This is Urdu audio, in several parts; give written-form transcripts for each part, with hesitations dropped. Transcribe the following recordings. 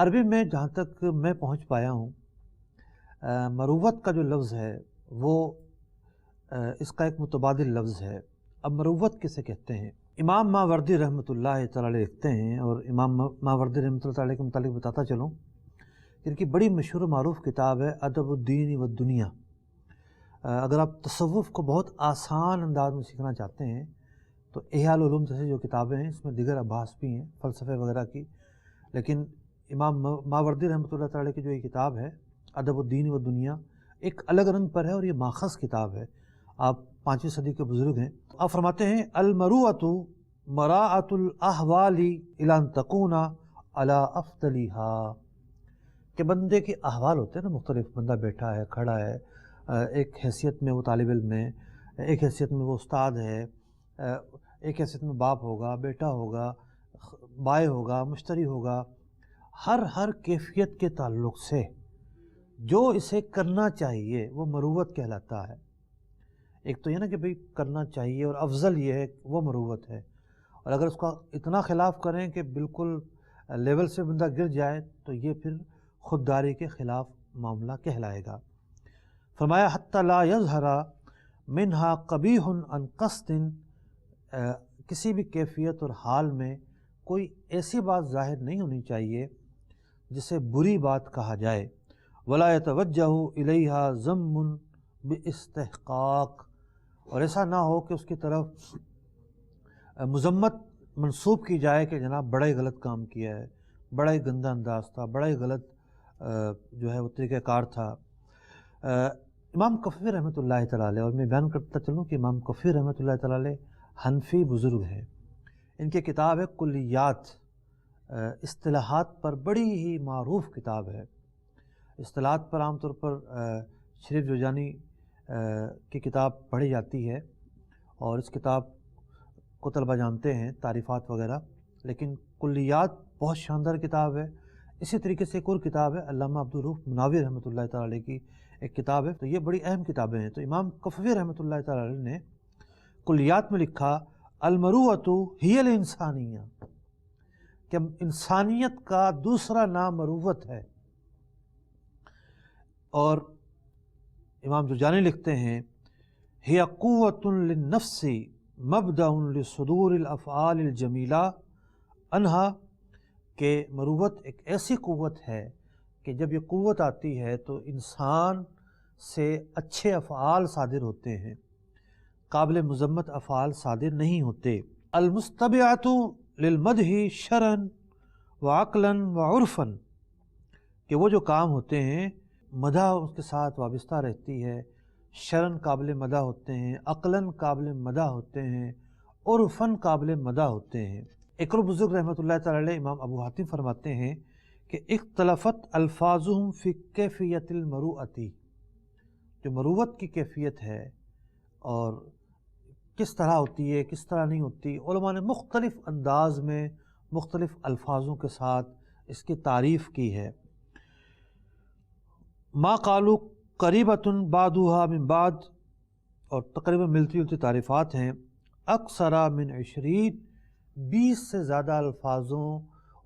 عربی میں جہاں تک میں پہنچ پایا ہوں، مروت کا جو لفظ ہے وہ اس کا ایک متبادل لفظ ہے۔ اب مروت کسے کہتے ہیں؟ امام ماوردی رحمۃ اللہ تعالی علیہ لکھتے ہیں، اور امام ماوردی رحمۃ اللہ تعالی کے متعلق بتاتا چلوں، ان کی بڑی مشہور و معروف کتاب ہے ادب الدین والدنیا۔ اگر آپ تصوف کو بہت آسان انداز میں سیکھنا چاہتے ہیں تو احیاء العلوم جیسی جو کتابیں ہیں، اس میں دیگر ابحاث بھی ہیں فلسفے وغیرہ کی، لیکن امام ماوردی رحمۃ اللہ تعالی کی جو یہ کتاب ہے ادب الدین والدنیا، ایک الگ رنگ پر ہے اور یہ ماخذ کتاب ہے۔ آپ 5ویں صدی کے بزرگ ہیں۔ آپ فرماتے ہیں المروءۃ مراعۃ الاحوال الی ان تکون علی افضلھا، کہ بندے کے احوال ہوتے ہیں نا مختلف، بندہ بیٹھا ہے، کھڑا ہے، ایک حیثیت میں وہ طالب علم ہے، ایک حیثیت میں وہ استاد ہے، ایک حیثیت میں باپ ہوگا، بیٹا ہوگا، بائے ہوگا، مشتری ہوگا۔ ہر کیفیت کے تعلق سے جو اسے کرنا چاہیے وہ مروت کہلاتا ہے۔ ایک تو یہ نا کہ بھئی کرنا چاہیے اور افضل یہ ہے، وہ مروت ہے، اور اگر اس کا اتنا خلاف کریں کہ بالکل لیول سے بندہ گر جائے تو یہ پھر خودداری کے خلاف معاملہ کہلائے گا۔ فرمایا حتی لا یظہر منہا قبیح عن قصد، کسی بھی کیفیت اور حال میں کوئی ایسی بات ظاہر نہیں ہونی چاہیے جسے بری بات کہا جائے، ولا یتوجہ الیہا ذم باستحقاق، اور ایسا نہ ہو کہ اس کی طرف مذمت منسوب کی جائے کہ جناب بڑا ہی غلط کام کیا ہے، بڑا ہی گندا انداز تھا، بڑا ہی غلط جو ہے وہ طریقہ کار تھا۔ امام کفی رحمۃ اللہ تعالی علیہ، اور میں بیان کرتا چلوں کہ امام کفی رحمۃ اللہ تعالی علیہ حنفی بزرگ ہیں، ان کی کتاب ہے کلیات، اصطلاحات پر بڑی ہی معروف کتاب ہے۔ اصطلاحات پر عام طور پر شریف جوجانی کی کتاب پڑھی جاتی ہے، اور اس کتاب کو طلبہ جانتے ہیں، تعریفات وغیرہ، لیکن کلیات بہت شاندار کتاب ہے۔ اسی طریقے سے ایک اور کتاب ہے علامہ عبدالرؤف مناوی رحمۃ اللہ تعالی علیہ کی ایک کتاب ہے، تو یہ بڑی اہم کتابیں ہیں۔ تو امام کفوی رحمۃ اللہ تعالی علیہ نے کلیات میں لکھا المروءۃ ہی الانسانیہ، کہ انسانیت کا دوسرا نام مروت ہے۔ اور امام جرجانی لکھتے ہیں ہی قوۃ للنفس مبدأ لصدور الافعال الجمیلہ عنہا، کہ مروت ایک ایسی قوت ہے کہ جب یہ قوت آتی ہے تو انسان سے اچھے افعال صادر ہوتے ہیں، قابل مذمت افعال صادر نہیں ہوتے۔ المستبعۃ للمدح شرعا وعقلا وعرفا، کہ وہ جو کام ہوتے ہیں مدح اس کے ساتھ وابستہ رہتی ہے، شرعاً قابل مدح ہوتے ہیں، عقلاً قابل مدح ہوتے ہیں، عرفاً قابل مدح ہوتے ہیں۔ ایک اور بزرگ رحمۃ اللہ تعالی علیہ امام ابو حاتم فرماتے ہیں کہ اختلفت الفاظہم فی کیفیت المروءۃ، جو مروت کی کیفیت ہے اور کس طرح ہوتی ہے کس طرح نہیں ہوتی، علماء نے مختلف انداز میں مختلف الفاظوں کے ساتھ اس کی تعریف کی ہے۔ ما قالوا قریبۃ بعضها من بعض، اور تقریباً ملتی جلتی تعریفات ہیں، اکثر من 20 سے زیادہ الفاظوں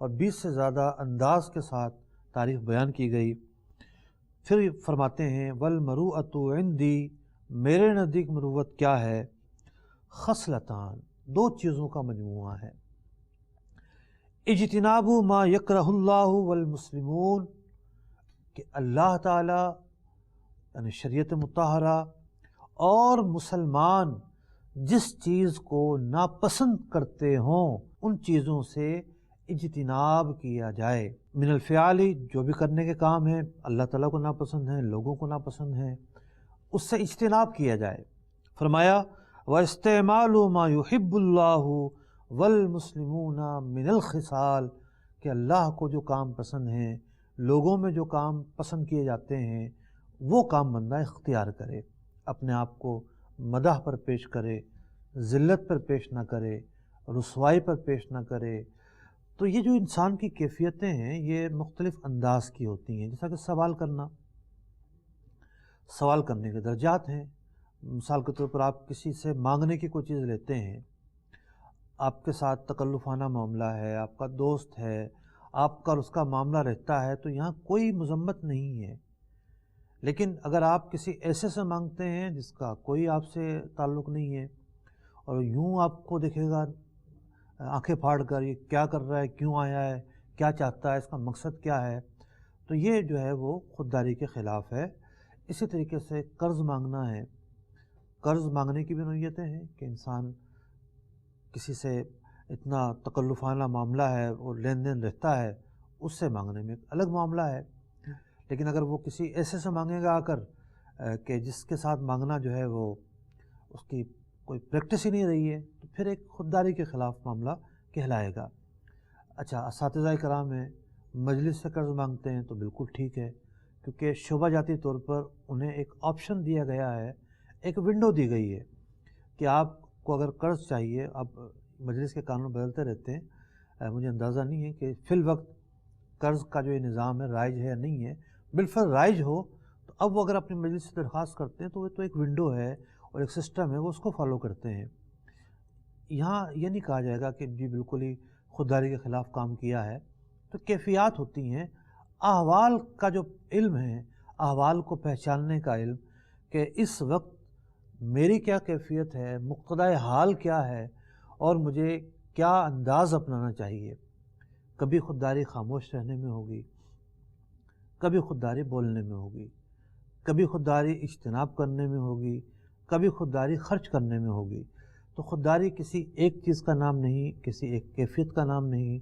اور 20 سے زیادہ انداز کے ساتھ تعریف بیان کی گئی۔ پھر فرماتے ہیں والمروءۃ عندی، میرے نزدیک مروت کیا ہے؟ خصلتان، 2 چیزوں کا مجموعہ ہے۔ اجتناب ما یکرہ اللہ والمسلمون، کہ اللہ تعالیٰ یعنی شریعت مطہرہ اور مسلمان جس چیز کو ناپسند کرتے ہوں ان چیزوں سے اجتناب کیا جائے۔ من الفعال، جو بھی کرنے کے کام ہیں اللہ تعالیٰ کو ناپسند ہیں، لوگوں کو ناپسند ہیں، اس سے اجتناب کیا جائے۔ فرمایا وَاسْتِعْمَالُ مَا يُحِبُّ اللَّهُ وَالْمُسْلِمُونَ مِنَ الْخِصَالِ، کہ اللہ کو جو کام پسند ہیں، لوگوں میں جو کام پسند کیے جاتے ہیں، وہ کام بندہ اختیار کرے، اپنے آپ کو مدح پر پیش کرے، ذلت پر پیش نہ کرے، رسوائی پر پیش نہ کرے۔ تو یہ جو انسان کی کیفیتیں ہیں یہ مختلف انداز کی ہوتی ہیں، جیسا کہ سوال کرنا، سوال کرنے کے درجات ہیں۔ مثال کے طور پر آپ کسی سے مانگنے کی کوئی چیز لیتے ہیں، آپ کے ساتھ تکلفانہ معاملہ ہے، آپ کا دوست ہے، آپ کا اور اس کا معاملہ رہتا ہے تو یہاں کوئی مذمت نہیں ہے. لیکن اگر آپ کسی ایسے سے مانگتے ہیں جس کا کوئی آپ سے تعلق نہیں ہے اور یوں آپ کو دیکھے گا آنکھیں پھاڑ کر یہ کیا کر رہا ہے، کیوں آیا ہے، کیا چاہتا ہے، اس کا مقصد کیا ہے، تو یہ جو ہے وہ خودداری کے خلاف ہے. اسی طریقے سے قرض مانگنا ہے. قرض مانگنے کی بھی نوعیتیں ہیں کہ انسان کسی سے اتنا تکلفانہ معاملہ ہے اور لین دین رہتا ہے، اس سے مانگنے میں ایک الگ معاملہ ہے. لیکن اگر وہ کسی ایسے سے مانگے گا آ کر کہ جس کے ساتھ مانگنا جو ہے وہ اس کی کوئی پریکٹس ہی نہیں رہی ہے، تو پھر ایک خودداری کے خلاف معاملہ کہلائے گا. اچھا، اساتذہ کرام ہیں، مجلس سے قرض مانگتے ہیں تو بالکل ٹھیک ہے، کیونکہ شعبہ جاتی طور پر انہیں ایک آپشن دیا گیا ہے، ایک ونڈو دی گئی ہے کہ آپ کو اگر قرض چاہیے. اب مجلس کے قانون بدلتے رہتے ہیں، مجھے اندازہ نہیں ہے کہ فی الوقت قرض کا جو یہ نظام ہے رائج ہے یا نہیں ہے. بالفعل رائج ہو تو اب وہ اگر اپنی مجلس سے درخواست کرتے ہیں تو وہ تو ایک ونڈو ہے اور ایک سسٹم ہے، وہ اس کو فالو کرتے ہیں. یہاں یہ نہیں کہا جائے گا کہ جی بالکل ہی خودداری کے خلاف کام کیا ہے. تو کیفیات ہوتی ہیں، احوال کا جو علم ہے، احوال کو پہچاننے کا علم کہ اس وقت میری کیا کیفیت ہے، مقتضائے حال کیا ہے اور مجھے کیا انداز اپنانا چاہیے. کبھی خودداری خاموش رہنے میں ہوگی، کبھی خودداری بولنے میں ہوگی، کبھی خودداری اجتناب کرنے میں ہوگی، کبھی خودداری خرچ کرنے میں ہوگی. تو خودداری کسی ایک چیز کا نام نہیں، کسی ایک کیفیت کا نام نہیں.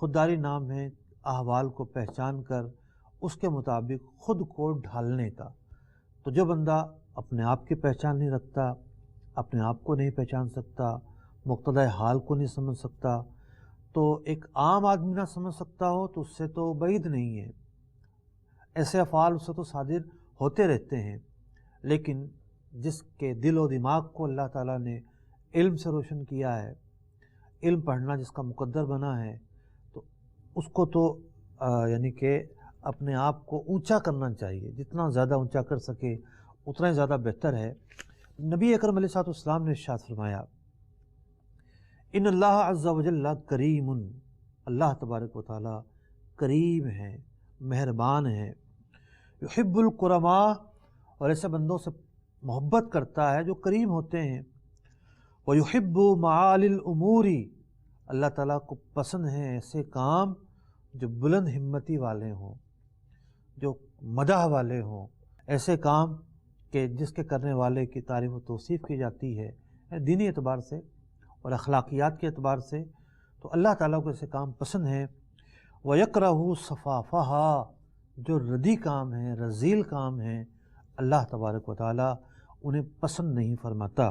خودداری نام ہے احوال کو پہچان کر اس کے مطابق خود کو ڈھالنے کا. تو جو بندہ اپنے آپ کی پہچان نہیں رکھتا، اپنے آپ کو نہیں پہچان سکتا، مقتضائے حال کو نہیں سمجھ سکتا، تو ایک عام آدمی نہ سمجھ سکتا ہو تو اس سے تو بعید نہیں ہے. ایسے افعال اس سے تو صادر ہوتے رہتے ہیں. لیکن جس کے دل و دماغ کو اللہ تعالیٰ نے علم سے روشن کیا ہے، علم پڑھنا جس کا مقدر بنا ہے، تو اس کو تو یعنی کہ اپنے آپ کو اونچا کرنا چاہیے. جتنا زیادہ اونچا کر سکے اتنا ہی زیادہ بہتر ہے. نبی اکرم علیہ الصلوۃ والسلام نے ارشاد فرمایا، ان اللہ عز و جل کریم، اللہ تبارک و تعالیٰ کریم ہے، مہربان ہے. یحب الکرماء، اور ایسے بندوں سے محبت کرتا ہے جو کریم ہوتے ہیں. ویحب معالی الامور، اللہ تعالیٰ کو پسند ہیں ایسے کام جو بلند ہمتی والے ہوں، جو مدح والے ہوں، ایسے کام کہ جس کے کرنے والے کی تعریف و توصیف کی جاتی ہے دینی اعتبار سے اور اخلاقیات کے اعتبار سے. تو اللہ تعالیٰ کو ایسے کام پسند ہیں. وَيَكْرَهُ صَفَافَهَا، جو ردی کام ہیں، رذیل کام ہیں، اللہ تبارک و تعالیٰ انہیں پسند نہیں فرماتا.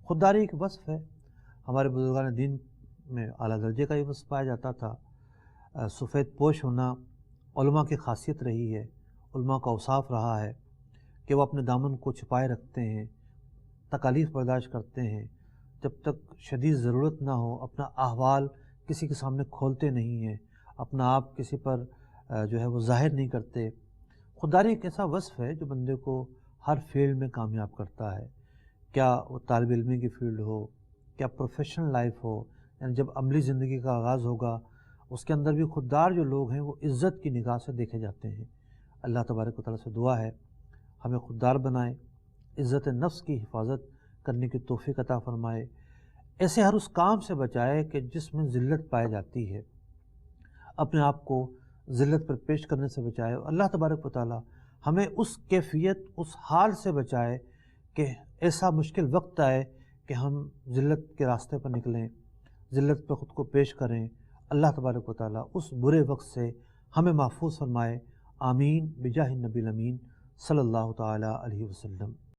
خودداری ایک وصف ہے، ہمارے بزرگان دین میں اعلیٰ درجے کا یہ وصف پایا جاتا تھا. سفید پوش ہونا علماء کی خاصیت رہی ہے، علماء کا اوصاف رہا ہے کہ وہ اپنے دامن کو چھپائے رکھتے ہیں، تکالیف برداشت کرتے ہیں، جب تک شدید ضرورت نہ ہو اپنا احوال کسی کے سامنے کھولتے نہیں ہیں، اپنا آپ کسی پر جو ہے وہ ظاہر نہیں کرتے. خودداری ایک ایسا وصف ہے جو بندے کو ہر فیلڈ میں کامیاب کرتا ہے. کیا وہ طالب علمی کی فیلڈ ہو، کیا پروفیشنل لائف ہو، یعنی جب عملی زندگی کا آغاز ہوگا اس کے اندر بھی خوددار جو لوگ ہیں وہ عزت کی نگاہ سے دیکھے جاتے ہیں. اللہ تبارک و تعالیٰ سے دعا ہے ہمیں خوددار بنائے، عزت نفس کی حفاظت کرنے کی توفیق عطا فرمائے، ایسے ہر اس کام سے بچائے کہ جس میں ذلت پائی جاتی ہے، اپنے آپ کو ذلت پر پیش کرنے سے بچائے. اللہ تبارک و تعالیٰ ہمیں اس کیفیت، اس حال سے بچائے کہ ایسا مشکل وقت آئے کہ ہم ذلت کے راستے پر نکلیں، ذلت پر خود کو پیش کریں. اللہ تبارک و تعالیٰ اس برے وقت سے ہمیں محفوظ فرمائے. آمین بجاہ النبی الامین صلی اللہ تعالیٰ علیہ وسلم.